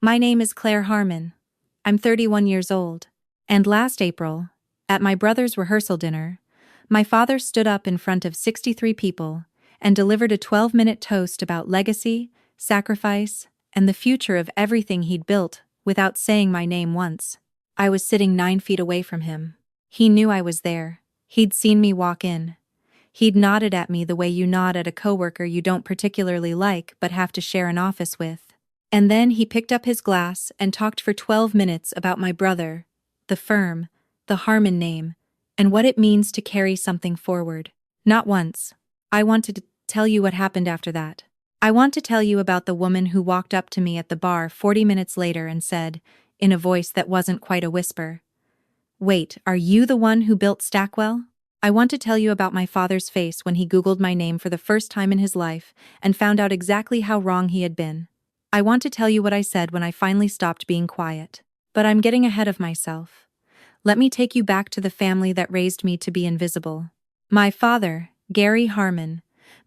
My name is Claire Harmon. I'm 31 years old. And last April, at my brother's rehearsal dinner, my father stood up in front of 63 people and delivered a 12-minute toast about legacy, sacrifice, and the future of everything he'd built without saying my name once. I was sitting 9 feet away from him. He knew I was there. He'd seen me walk in. He'd nodded at me the way you nod at a coworker you don't particularly like but have to share an office with. And then he picked up his glass and talked for 12 minutes about my brother, the firm, the Harmon name, and what it means to carry something forward. Not once. I wanted to tell you what happened after that. I want to tell you about the woman who walked up to me at the bar 40 minutes later and said, in a voice that wasn't quite a whisper, "Wait, are you the one who built Stackwell?" I want to tell you about my father's face when he Googled my name for the first time in his life and found out exactly how wrong he had been. I want to tell you what I said when I finally stopped being quiet. But I'm getting ahead of myself. Let me take you back to the family that raised me to be invisible. My father, Gary Harmon,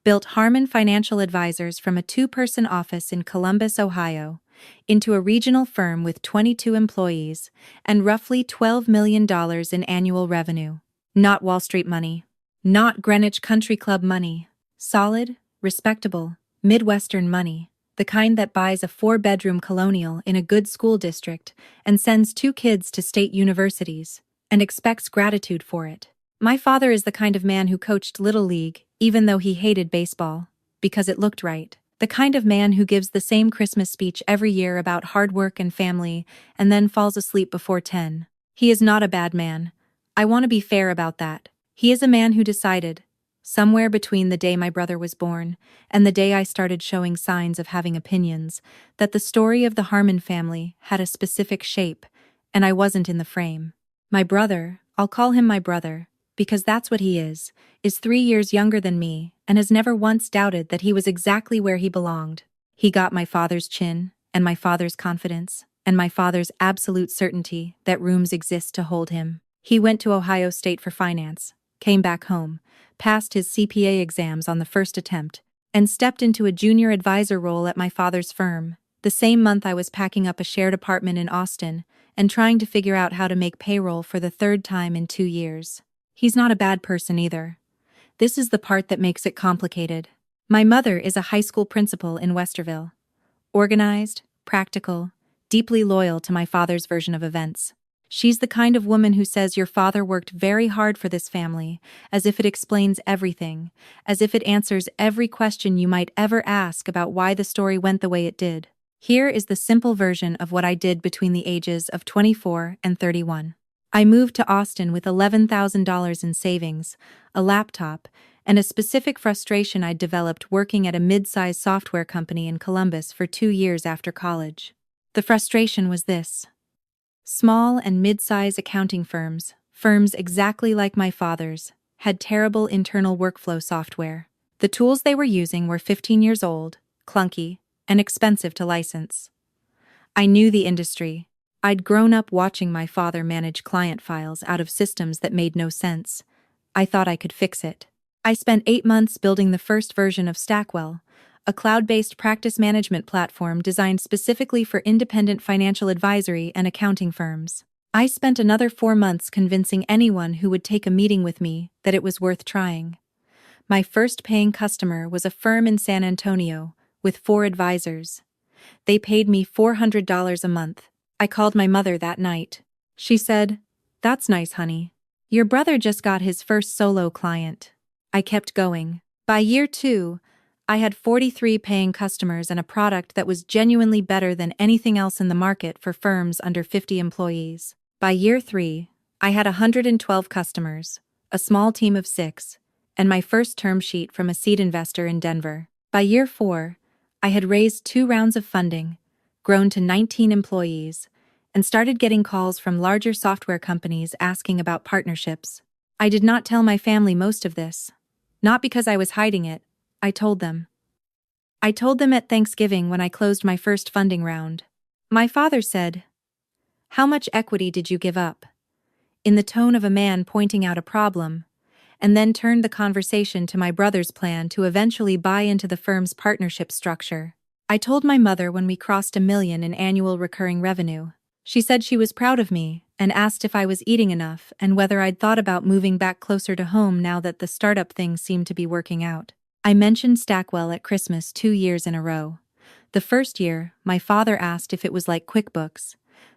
built Harmon Financial Advisors from a 2-person office in Columbus, Ohio, into a regional firm with 22 employees and roughly $12 million in annual revenue. Not Wall Street money. Not Greenwich Country Club money. Solid, respectable, Midwestern money. The kind that buys a 4-bedroom colonial in a good school district and sends 2 kids to state universities and expects gratitude for it. My father is the kind of man who coached Little League, even though he hated baseball, because it looked right. The kind of man who gives the same Christmas speech every year about hard work and family and then falls asleep before 10. He is not a bad man. I want to be fair about that. He is a man who decided, somewhere between the day my brother was born and the day I started showing signs of having opinions, that the story of the Harmon family had a specific shape, and I wasn't in the frame. My brother, I'll call him my brother, because that's what he is 3 years younger than me and has never once doubted that he was exactly where he belonged. He got my father's chin, and my father's confidence, and my father's absolute certainty that rooms exist to hold him. He went to Ohio State for finance, came back home, passed his CPA exams on the first attempt, and stepped into a junior advisor role at my father's firm, the same month I was packing up a shared apartment in Austin and trying to figure out how to make payroll for the 3rd time in 2 years. He's not a bad person either. This is the part that makes it complicated. My mother is a high school principal in Westerville. Organized, practical, deeply loyal to my father's version of events. She's the kind of woman who says your father worked very hard for this family, as if it explains everything, as if it answers every question you might ever ask about why the story went the way it did. Here is the simple version of what I did between the ages of 24 and 31. I moved to Austin with $11,000 in savings, a laptop, and a specific frustration I'd developed working at a mid-sized software company in Columbus for 2 years after college. The frustration was this. Small and mid-size accounting firms exactly like my father's, had terrible internal workflow software. The tools they were using were 15 years old, clunky, and expensive to license. I knew the industry. I'd grown up watching my father manage client files out of systems that made no sense. I thought I could fix it. I spent 8 months building the first version of Stackwell, a cloud-based practice management platform designed specifically for independent financial advisory and accounting firms. I spent another 4 months convincing anyone who would take a meeting with me that it was worth trying. My first paying customer was a firm in San Antonio, with 4 advisors. They paid me $400 a month. I called my mother that night. She said, "That's nice, honey. Your brother just got his first solo client." I kept going. By year 2, I had 43 paying customers and a product that was genuinely better than anything else in the market for firms under 50 employees. By year 3, I had 112 customers, a small team of 6, and my first term sheet from a seed investor in Denver. By year 4, I had raised 2 rounds of funding, grown to 19 employees, and started getting calls from larger software companies asking about partnerships. I did not tell my family most of this. Not because I was hiding it. I told them. I told them at Thanksgiving when I closed my first funding round. My father said, "How much equity did you give up?" in the tone of a man pointing out a problem, and then turned the conversation to my brother's plan to eventually buy into the firm's partnership structure. I told my mother when we crossed 1 million in annual recurring revenue. She said she was proud of me and asked if I was eating enough and whether I'd thought about moving back closer to home now that the startup thing seemed to be working out. I mentioned Stackwell at Christmas 2 years in a row. The first year, my father asked if it was like QuickBooks.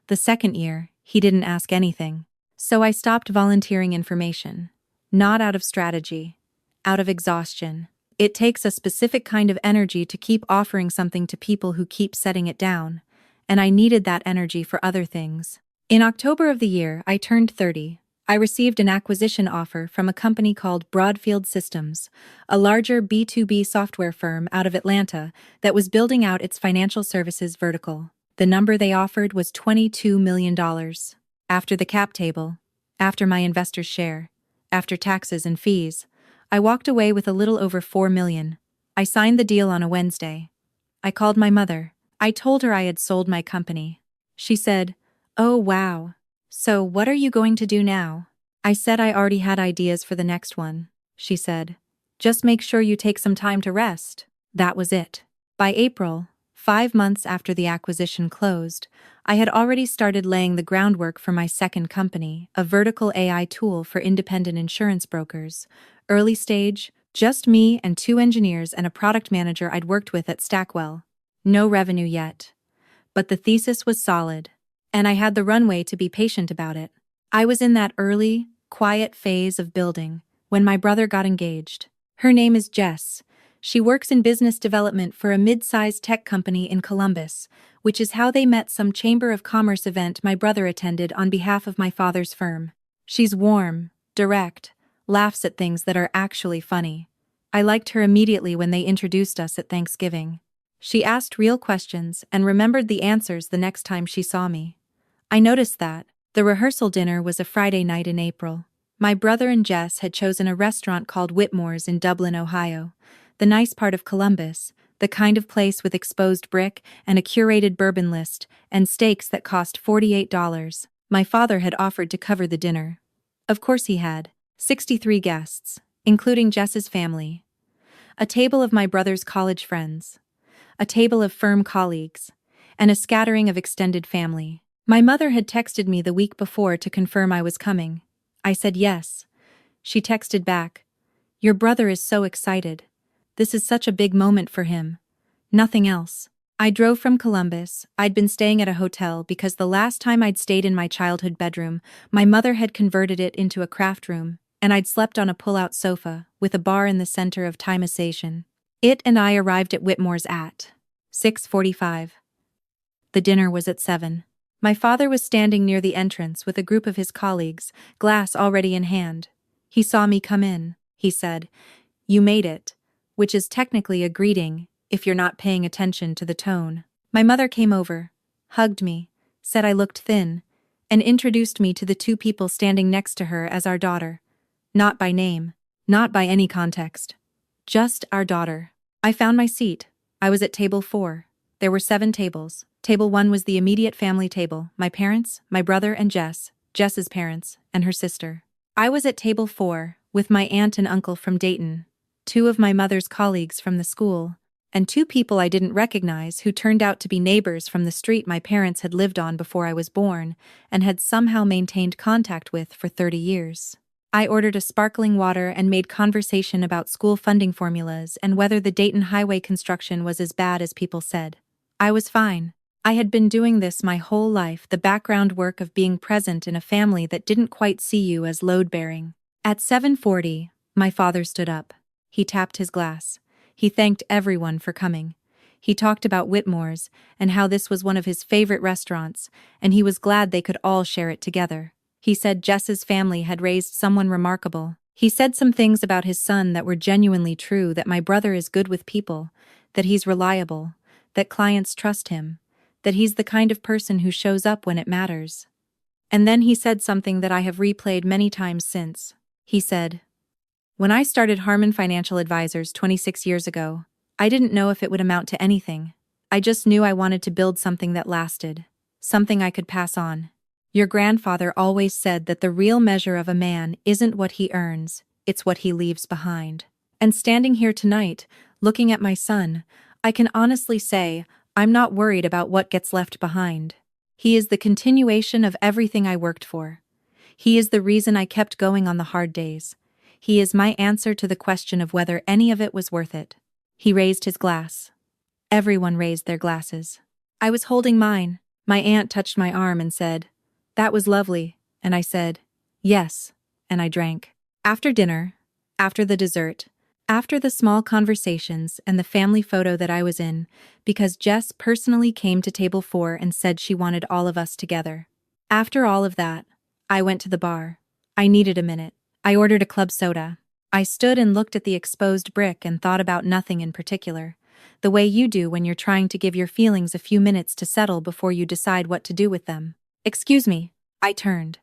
The second year, he didn't ask anything. So I stopped volunteering information. Not out of strategy. Out of exhaustion. It takes a specific kind of energy to keep offering something to people who keep setting it down, and I needed that energy for other things. In October of the year I turned 30, I received an acquisition offer from a company called Broadfield Systems, a larger B2B software firm out of Atlanta that was building out its financial services vertical. The number they offered was $22 million. After the cap table, after my investors' share, after taxes and fees, I walked away with a little over $4 million. I signed the deal on a Wednesday. I called my mother. I told her I had sold my company. She said, "Oh wow. So what are you going to do now?" I said I already had ideas for the next one. She said, "Just make sure you take some time to rest." That was it. By April, 5 months after the acquisition closed, I had already started laying the groundwork for my second company, a vertical AI tool for independent insurance brokers. Early stage, just me and 2 engineers and a product manager I'd worked with at Stackwell. No revenue yet. But the thesis was solid, and I had the runway to be patient about it. I was in that early, quiet phase of building when my brother got engaged. Her name is Jess. She works in business development for a mid-sized tech company in Columbus, which is how they met some Chamber of Commerce event my brother attended on behalf of my father's firm. She's warm, direct, laughs at things that are actually funny. I liked her immediately when they introduced us at Thanksgiving. She asked real questions and remembered the answers the next time she saw me. I noticed that. The rehearsal dinner was a Friday night in April. My brother and Jess had chosen a restaurant called Whitmore's in Dublin, Ohio, the nice part of Columbus, the kind of place with exposed brick and a curated bourbon list and steaks that cost $48. My father had offered to cover the dinner. Of course he had. 63 guests, including Jess's family. A table of my brother's college friends. A table of firm colleagues. And a scattering of extended family. My mother had texted me the week before to confirm I was coming. I said yes. She texted back, "Your brother is so excited. This is such a big moment for him." Nothing else. I drove from Columbus. I'd been staying at a hotel because the last time I'd stayed in my childhood bedroom, my mother had converted it into a craft room, and I'd slept on a pull-out sofa with a bar in the center of Timeization. It and I arrived at Whitmore's at 6:45. The dinner was at 7. My father was standing near the entrance with a group of his colleagues, glass already in hand. He saw me come in. He said, "You made it," which is technically a greeting, if you're not paying attention to the tone. My mother came over, hugged me, said I looked thin, and introduced me to the 2 people standing next to her as our daughter. Not by name, not by any context. Just our daughter. I found my seat. I was at table 4. There were 7 tables. Table 1 was the immediate family table, my parents, my brother and Jess's parents, and her sister. I was at table 4, with my aunt and uncle from Dayton, 2 of my mother's colleagues from the school, and 2 people I didn't recognize who turned out to be neighbors from the street my parents had lived on before I was born and had somehow maintained contact with for 30 years. I ordered a sparkling water and made conversation about school funding formulas and whether the Dayton highway construction was as bad as people said. I was fine. I had been doing this my whole life, the background work of being present in a family that didn't quite see you as load-bearing. At 7:40, my father stood up. He tapped his glass. He thanked everyone for coming. He talked about Whitmore's and how this was one of his favorite restaurants, and he was glad they could all share it together. He said Jess's family had raised someone remarkable. He said some things about his son that were genuinely true, that my brother is good with people, that he's reliable, that clients trust him, that he's the kind of person who shows up when it matters. And then he said something that I have replayed many times since. He said, "When I started Harmon Financial Advisors 26 years ago, I didn't know if it would amount to anything. I just knew I wanted to build something that lasted, something I could pass on. Your grandfather always said that the real measure of a man isn't what he earns, it's what he leaves behind." And standing here tonight, looking at my son, I can honestly say, I'm not worried about what gets left behind. He is the continuation of everything I worked for. He is the reason I kept going on the hard days. He is my answer to the question of whether any of it was worth it. He raised his glass. Everyone raised their glasses. I was holding mine. My aunt touched my arm and said, "That was lovely," and I said, "Yes," and I drank. After dinner, after the dessert, after the small conversations and the family photo that I was in, because Jess personally came to table 4 and said she wanted all of us together. After all of that, I went to the bar. I needed a minute. I ordered a club soda. I stood and looked at the exposed brick and thought about nothing in particular, the way you do when you're trying to give your feelings a few minutes to settle before you decide what to do with them. "Excuse me," I turned.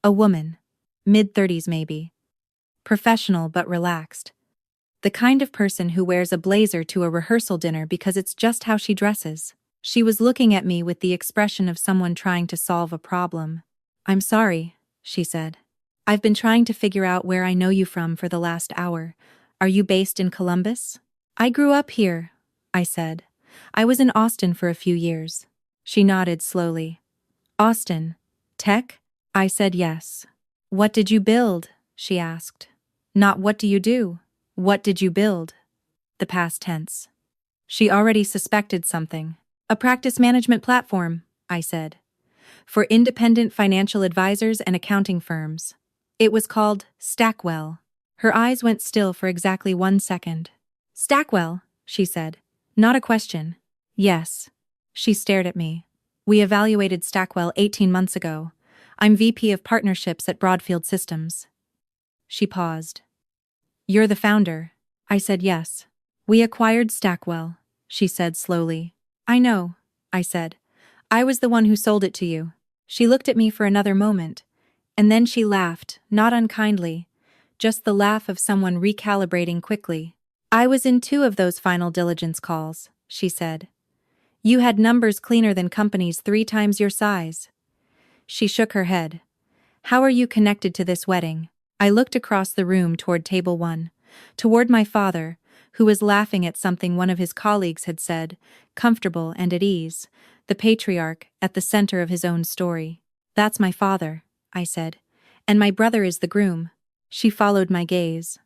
A woman. Mid-30s maybe. Professional but relaxed. The kind of person who wears a blazer to a rehearsal dinner because it's just how she dresses. She was looking at me with the expression of someone trying to solve a problem. "I'm sorry," she said. "I've been trying to figure out where I know you from for the last hour. Are you based in Columbus?" "I grew up here," I said. "I was in Austin for a few years." She nodded slowly. "Austin? Tech?" I said yes. "What did you build?" she asked. Not "what do you do?" What did you build? The past tense. She already suspected something. "A practice management platform," I said. "For independent financial advisors and accounting firms. It was called Stackwell." Her eyes went still for exactly 1 second. "Stackwell," she said. Not a question. "Yes." She stared at me. "We evaluated Stackwell 18 months ago. I'm VP of Partnerships at Broadfield Systems." She paused. "You're the founder." I said yes. "We acquired Stackwell," she said slowly. "I know," I said. "I was the one who sold it to you." She looked at me for another moment, and then she laughed, not unkindly, just the laugh of someone recalibrating quickly. "I was in 2 of those final diligence calls," she said. "You had numbers cleaner than companies 3 times your size." She shook her head. "How are you connected to this wedding?" I looked across the room toward table 1, toward my father, who was laughing at something one of his colleagues had said, comfortable and at ease, the patriarch at the center of his own story. "That's my father," I said. "And my brother is the groom." She followed my gaze.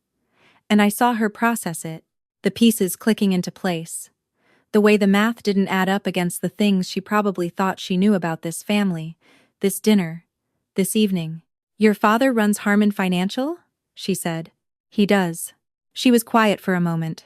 And I saw her process it, the pieces clicking into place. The way the math didn't add up against the things she probably thought she knew about this family, this dinner, this evening. "Your father runs Harmon Financial?" she said. "He does." She was quiet for a moment.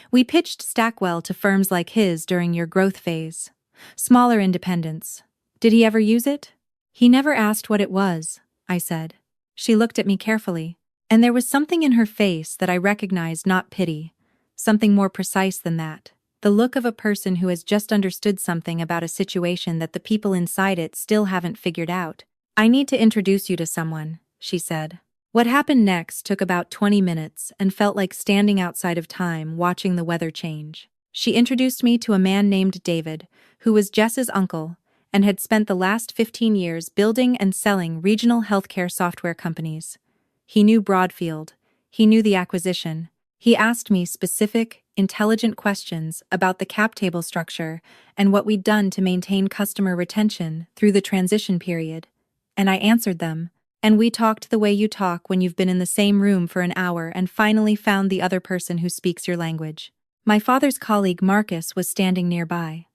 "We pitched Stackwell to firms like his during your growth phase. Smaller independents. Did he ever use it?" "He never asked what it was," I said. She looked at me carefully, and there was something in her face that I recognized, not pity, something more precise than that. The look of a person who has just understood something about a situation that the people inside it still haven't figured out. "I need to introduce you to someone," she said. What happened next took about 20 minutes and felt like standing outside of time watching the weather change. She introduced me to a man named David, who was Jess's uncle, and had spent the last 15 years building and selling regional healthcare software companies. He knew Broadfield. He knew the acquisition. He asked me specific, intelligent questions about the cap table structure and what we'd done to maintain customer retention through the transition period. And I answered them, and we talked the way you talk when you've been in the same room for an hour and finally found the other person who speaks your language. My father's colleague Marcus was standing nearby.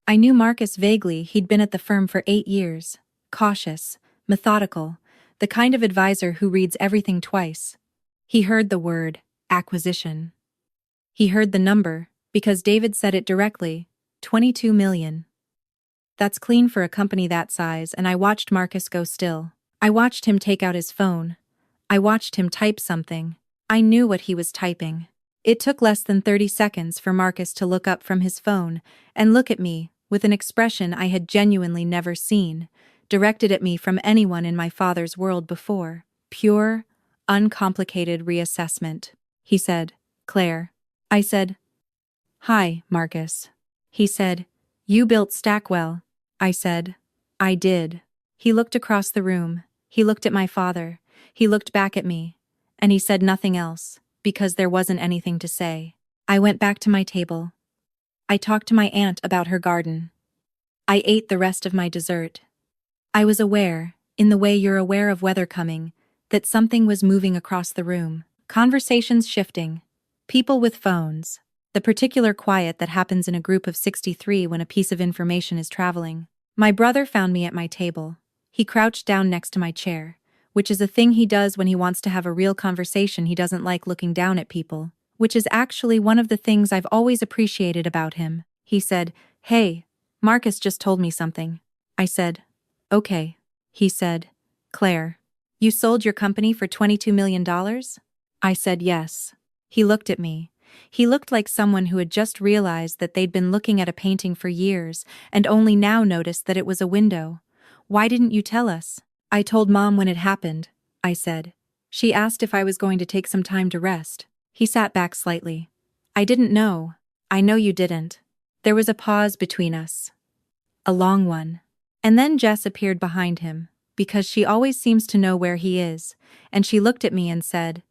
I knew Marcus vaguely. He'd been at the firm for 8 years, cautious, methodical, the kind of advisor who reads everything twice. He heard the word, acquisition. He heard the number, because David said it directly, 22 million. That's clean for a company that size, and I watched Marcus go still. I watched him take out his phone. I watched him type something. I knew what he was typing. It took less than 30 seconds for Marcus to look up from his phone and look at me with an expression I had genuinely never seen, directed at me from anyone in my father's world before. Pure, uncomplicated reassessment. He said, "Claire." I said, "Hi, Marcus." He said, "You built Stackwell." I said, "I did." He looked across the room. He looked at my father. He looked back at me. And he said nothing else, because there wasn't anything to say. I went back to my table. I talked to my aunt about her garden. I ate the rest of my dessert. I was aware, in the way you're aware of weather coming, that something was moving across the room. Conversations shifting. People with phones. The particular quiet that happens in a group of 63 when a piece of information is traveling. My brother found me at my table. He crouched down next to my chair, which is a thing he does when he wants to have a real conversation. He doesn't like looking down at people, which is actually one of the things I've always appreciated about him. He said, "Hey, Marcus just told me something." I said, "Okay." He said, "Claire, you sold your company for $22 million?" I said yes. He looked at me. He looked like someone who had just realized that they'd been looking at a painting for years and only now noticed that it was a window. "Why didn't you tell us?" "I told Mom when it happened," I said. "She asked if I was going to take some time to rest." He sat back slightly. "I didn't know." "I know you didn't." There was a pause between us. A long one. And then Jess appeared behind him, because she always seems to know where he is, and she looked at me and said,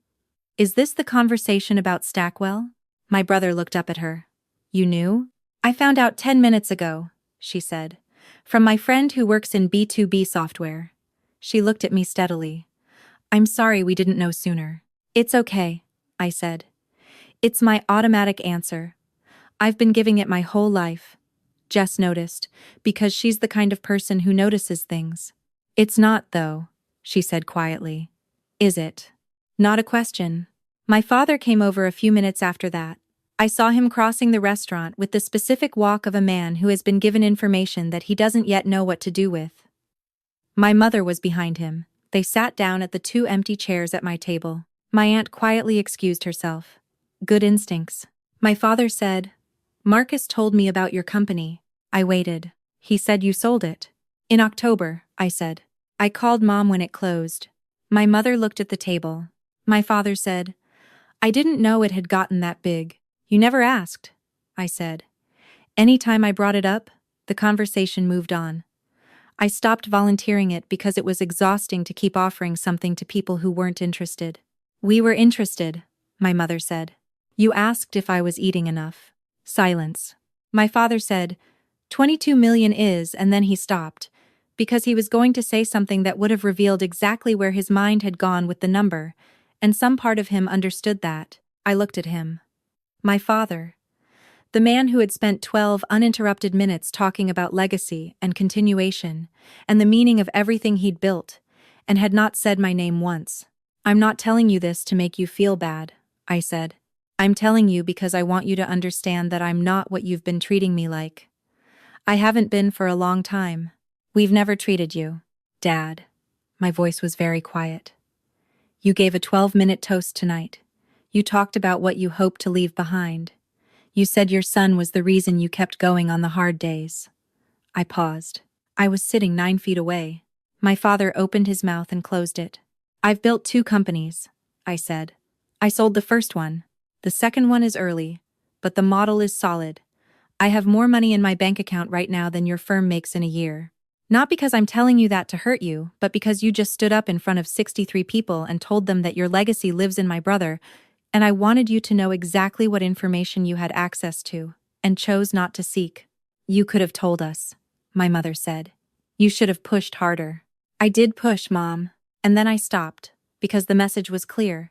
"Is this the conversation about Stackwell?" My brother looked up at her. "You knew?" "I found out 10 minutes ago," she said. "From my friend who works in B2B software." She looked at me steadily. "I'm sorry we didn't know sooner." "It's okay," I said. "It's my automatic answer. I've been giving it my whole life." Jess noticed, because she's the kind of person who notices things. "It's not, though," she said quietly. "Is it?" "Not a question." My father came over a few minutes after that. I saw him crossing the restaurant with the specific walk of a man who has been given information that he doesn't yet know what to do with. My mother was behind him. They sat down at the 2 empty chairs at my table. My aunt quietly excused herself. "Good instincts." My father said, "Marcus told me about your company." I waited. "He said you sold it." "In October," I said. "I called Mom when it closed." My mother looked at the table. My father said, "I didn't know it had gotten that big." "You never asked," I said. Any time I brought it up, the conversation moved on. I stopped volunteering it because it was exhausting to keep offering something to people who weren't interested. "We were interested," my mother said. "You asked if I was eating enough." Silence. My father said, "22 million is," and then he stopped, because he was going to say something that would have revealed exactly where his mind had gone with the number, and some part of him understood that. I looked at him. My father. The man who had spent 12 uninterrupted minutes talking about legacy and continuation, and the meaning of everything he'd built, and had not said my name once. "I'm not telling you this to make you feel bad," I said. "I'm telling you because I want you to understand that I'm not what you've been treating me like. I haven't been for a long time. We've never treated you." "Dad." My voice was very quiet. "You gave a 12-minute toast tonight. You talked about what you hoped to leave behind. You said your son was the reason you kept going on the hard days." I paused. I was sitting 9 feet away. My father opened his mouth and closed it. "I've built 2 companies," I said. "I sold the first one. The second one is early, but the model is solid. I have more money in my bank account right now than your firm makes in a year. Not because I'm telling you that to hurt you, but because you just stood up in front of 63 people and told them that your legacy lives in my brother, and I wanted you to know exactly what information you had access to, and chose not to seek." "You could have told us," my mother said. "You should have pushed harder." "I did push, Mom." And then I stopped, because the message was clear.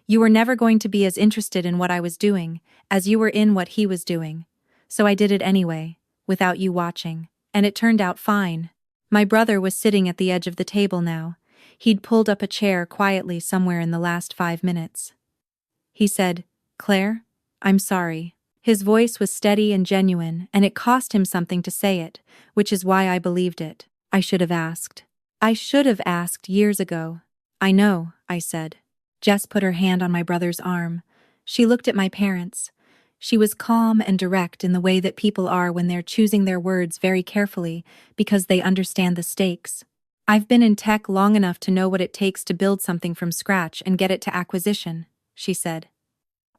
You were never going to be as interested in what I was doing as you were in what he was doing. So I did it anyway, without you watching, and it turned out fine. My brother was sitting at the edge of the table now. He'd pulled up a chair quietly somewhere in the last 5 minutes. He said, "Claire, I'm sorry." His voice was steady and genuine, and it cost him something to say it, which is why I believed it. "I should have asked. I should have asked years ago." "I know," I said. Jess put her hand on my brother's arm. She looked at my parents. She was calm and direct in the way that people are when they're choosing their words very carefully because they understand the stakes. "I've been in tech long enough to know what it takes to build something from scratch and get it to acquisition," she said.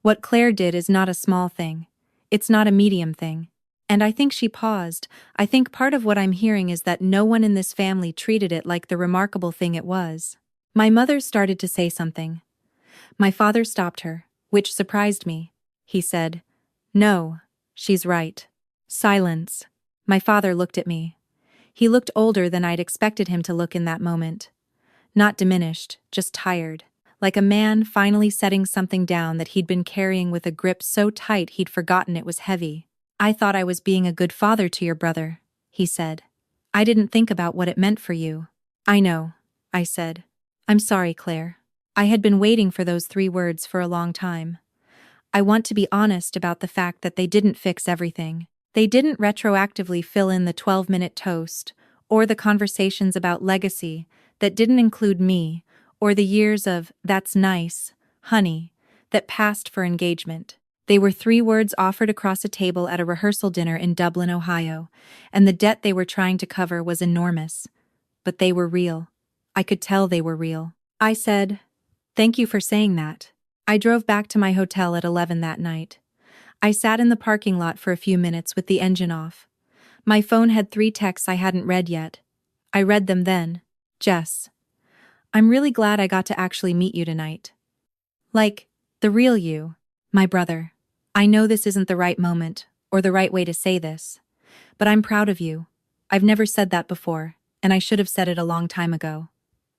"What Claire did is not a small thing. It's not a medium thing." And I think she paused. I think part of what I'm hearing is that no one in this family treated it like the remarkable thing it was. My mother started to say something. My father stopped her, which surprised me. He said, "No, She's right. Silence. My father looked at me. He looked older than I'd expected him to look in that moment. Not diminished, just tired. Like a man finally setting something down that he'd been carrying with a grip so tight he'd forgotten it was heavy. I thought I was being a good father to your brother, he said. I didn't think about what it meant for you. I know, I said. I'm sorry, Claire. I had been waiting for those 3 words for a long time. I want to be honest about the fact that they didn't fix everything. They didn't retroactively fill in the 12-minute toast, or the conversations about legacy that didn't include me, or the years of "that's nice, honey," that passed for engagement. They were 3 words offered across a table at a rehearsal dinner in Dublin, Ohio, and the debt they were trying to cover was enormous. But they were real. I could tell they were real. I said, "Thank you for saying that." I drove back to my hotel at 11 that night. I sat in the parking lot for a few minutes with the engine off. My phone had 3 texts I hadn't read yet. I read them then. Jess, I'm really glad I got to actually meet you tonight. Like, the real you, my brother. I know this isn't the right moment, or the right way to say this, but I'm proud of you. I've never said that before, and I should have said it a long time ago.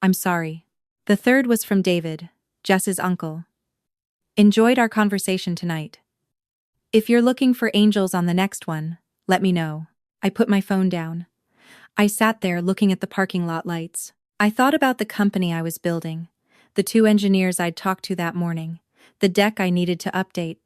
I'm sorry. The third was from David, Jess's uncle. Enjoyed our conversation tonight. If you're looking for angels on the next one, let me know. I put my phone down. I sat there looking at the parking lot lights. I thought about the company I was building, the 2 engineers I'd talked to that morning, the deck I needed to update,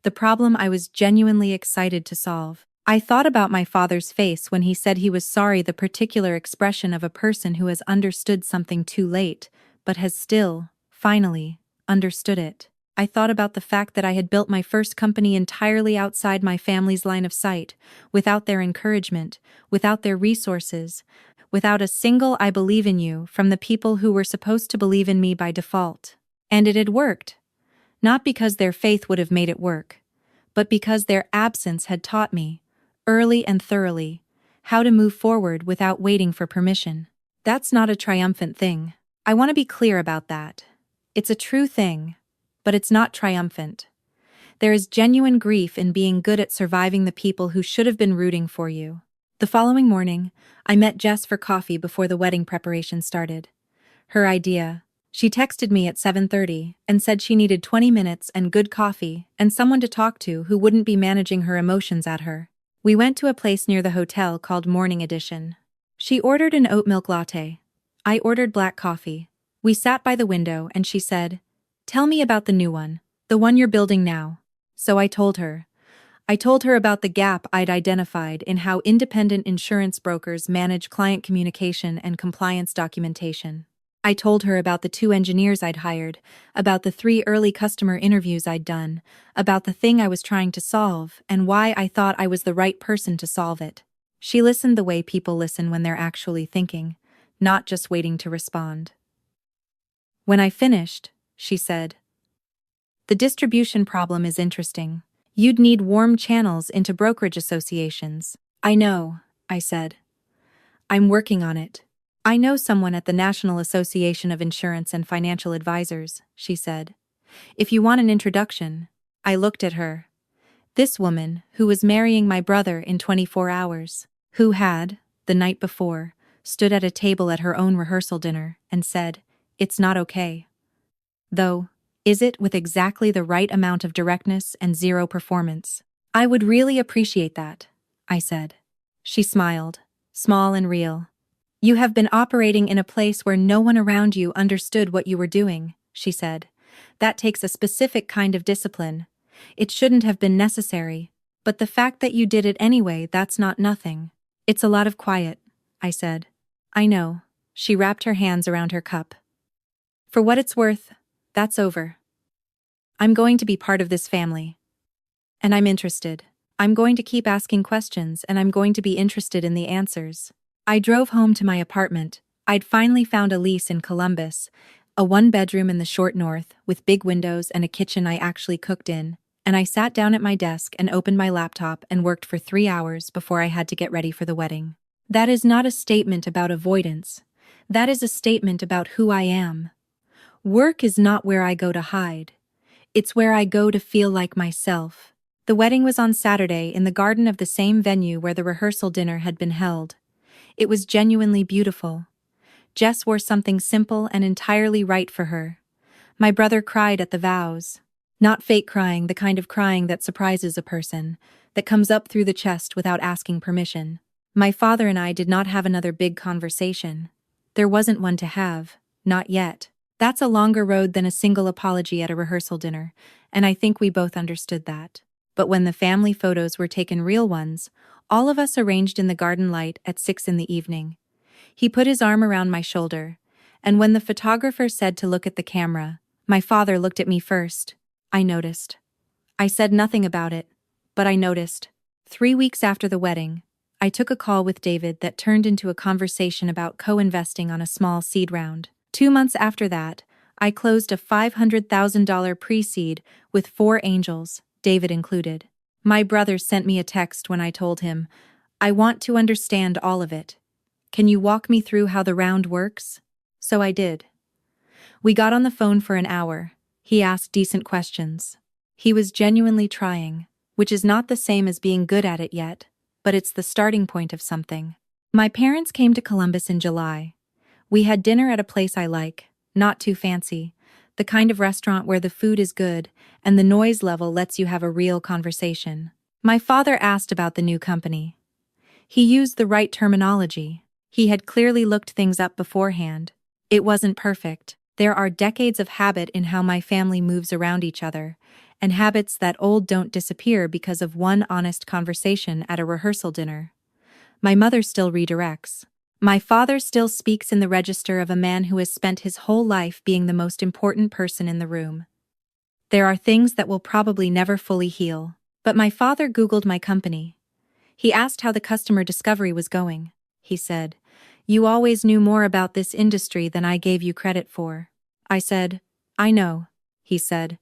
the problem I was genuinely excited to solve. I thought about my father's face when he said he was sorry, the particular expression of a person who has understood something too late, but has still, finally, understood it. I thought about the fact that I had built my first company entirely outside my family's line of sight, without their encouragement, without their resources, without a single "I believe in you" from the people who were supposed to believe in me by default. And it had worked. Not because their faith would have made it work, but because their absence had taught me, early and thoroughly, how to move forward without waiting for permission. That's not a triumphant thing. I want to be clear about that. It's a true thing, but it's not triumphant. There is genuine grief in being good at surviving the people who should have been rooting for you. The following morning, I met Jess for coffee before the wedding preparation started. Her idea. She texted me at 7:30 and said she needed 20 minutes and good coffee and someone to talk to who wouldn't be managing her emotions at her. We went to a place near the hotel called Morning Edition. She ordered an oat milk latte. I ordered black coffee. We sat by the window and she said, "Tell me about the new one, the one you're building now." So I told her. I told her about the gap I'd identified in how independent insurance brokers manage client communication and compliance documentation. I told her about the 2 engineers I'd hired, about the 3 early customer interviews I'd done, about the thing I was trying to solve, and why I thought I was the right person to solve it. She listened the way people listen when they're actually thinking, not just waiting to respond. When I finished, she said, "The distribution problem is interesting. You'd need warm channels into brokerage associations." "I know," I said. "I'm working on it." "I know someone at the National Association of Insurance and Financial Advisors," she said. "If you want an introduction." I looked at her. This woman, who was marrying my brother in 24 hours, who had, the night before, stood at a table at her own rehearsal dinner and said, "It's not okay." Though, is it, with exactly the right amount of directness and zero performance? "I would really appreciate that," I said. She smiled, small and real. "You have been operating in a place where no one around you understood what you were doing," she said. "That takes a specific kind of discipline. It shouldn't have been necessary, but the fact that you did it anyway, that's not nothing." "It's a lot of quiet," I said. "I know." She wrapped her hands around her cup. "For what it's worth, that's over. I'm going to be part of this family. And I'm interested. I'm going to keep asking questions and I'm going to be interested in the answers." I drove home to my apartment. I'd finally found a lease in Columbus, a 1-bedroom in the short north with big windows and a kitchen I actually cooked in, and I sat down at my desk and opened my laptop and worked for 3 hours before I had to get ready for the wedding. That is not a statement about avoidance. That is a statement about who I am. Work is not where I go to hide. It's where I go to feel like myself. The wedding was on Saturday in the garden of the same venue where the rehearsal dinner had been held. It was genuinely beautiful. Jess wore something simple and entirely right for her. My brother cried at the vows. Not fake crying, the kind of crying that surprises a person, that comes up through the chest without asking permission. My father and I did not have another big conversation. There wasn't one to have, not yet. That's a longer road than a single apology at a rehearsal dinner, and I think we both understood that. But when the family photos were taken, real ones, all of us arranged in the garden light at 6 in the evening. He put his arm around my shoulder, and when the photographer said to look at the camera, my father looked at me first. I noticed. I said nothing about it, but I noticed. 3 weeks after the wedding, I took a call with David that turned into a conversation about co-investing on a small seed round. 2 months after that, I closed a $500,000 pre-seed with 4 angels, David included. My brother sent me a text when I told him, "I want to understand all of it. Can you walk me through how the round works?" So I did. We got on the phone for an hour. He asked decent questions. He was genuinely trying, which is not the same as being good at it yet, but it's the starting point of something. My parents came to Columbus in July. We had dinner at a place I like, not too fancy, the kind of restaurant where the food is good and the noise level lets you have a real conversation. My father asked about the new company. He used the right terminology. He had clearly looked things up beforehand. It wasn't perfect. There are decades of habit in how my family moves around each other, and habits that old don't disappear because of one honest conversation at a rehearsal dinner. My mother still redirects. My father still speaks in the register of a man who has spent his whole life being the most important person in the room. There are things that will probably never fully heal. But my father Googled my company. He asked how the customer discovery was going. He said, "You always knew more about this industry than I gave you credit for." I said, "I know." He said,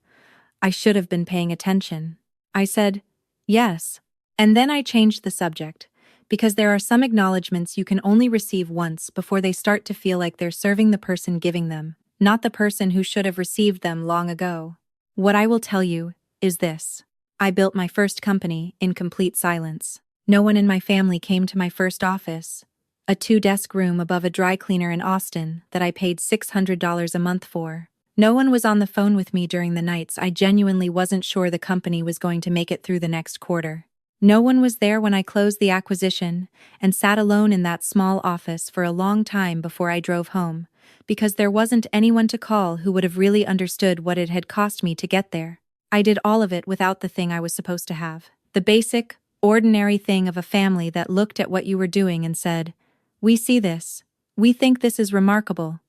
"I should have been paying attention." I said, "Yes." And then I changed the subject, because there are some acknowledgments you can only receive once before they start to feel like they're serving the person giving them, not the person who should have received them long ago. What I will tell you is this. I built my first company in complete silence. No one in my family came to my first office, a 2-desk room above a dry cleaner in Austin that I paid $600 a month for. No one was on the phone with me during the nights I genuinely wasn't sure the company was going to make it through the next quarter. No one was there when I closed the acquisition and sat alone in that small office for a long time before I drove home, because there wasn't anyone to call who would have really understood what it had cost me to get there. I did all of it without the thing I was supposed to have. The basic, ordinary thing of a family that looked at what you were doing and said, "We see this. We think this is remarkable.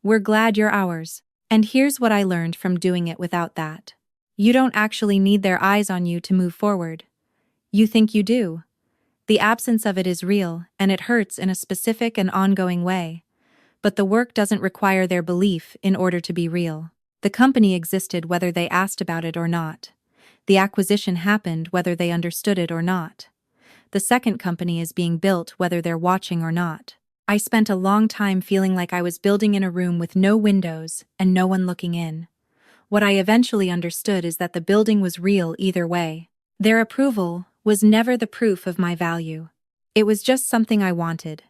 We're glad you're ours." And here's what I learned from doing it without that. You don't actually need their eyes on you to move forward. You think you do. The absence of it is real, and it hurts in a specific and ongoing way. But the work doesn't require their belief in order to be real. The company existed whether they asked about it or not. The acquisition happened whether they understood it or not. The second company is being built whether they're watching or not. I spent a long time feeling like I was building in a room with no windows and no one looking in. What I eventually understood is that the building was real either way. Their approval was never the proof of my value. It was just something I wanted.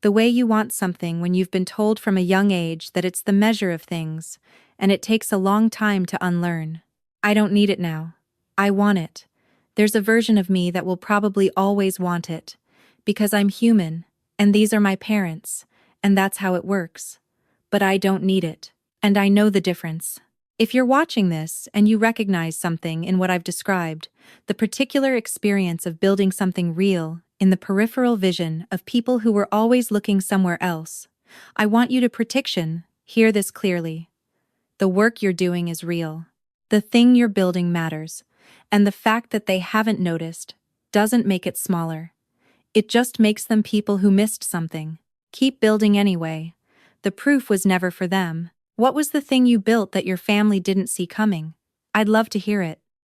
The way you want something when you've been told from a young age that it's the measure of things, and it takes a long time to unlearn. I don't need it now. I want it. There's a version of me that will probably always want it, because I'm human, and these are my parents, and that's how it works. But I don't need it, and I know the difference. If you're watching this and you recognize something in what I've described, the particular experience of building something real in the peripheral vision of people who were always looking somewhere else, I want you to hear this clearly. The work you're doing is real. The thing you're building matters, and the fact that they haven't noticed doesn't make it smaller. It just makes them people who missed something. Keep building anyway. The proof was never for them. What was the thing you built that your family didn't see coming? I'd love to hear it.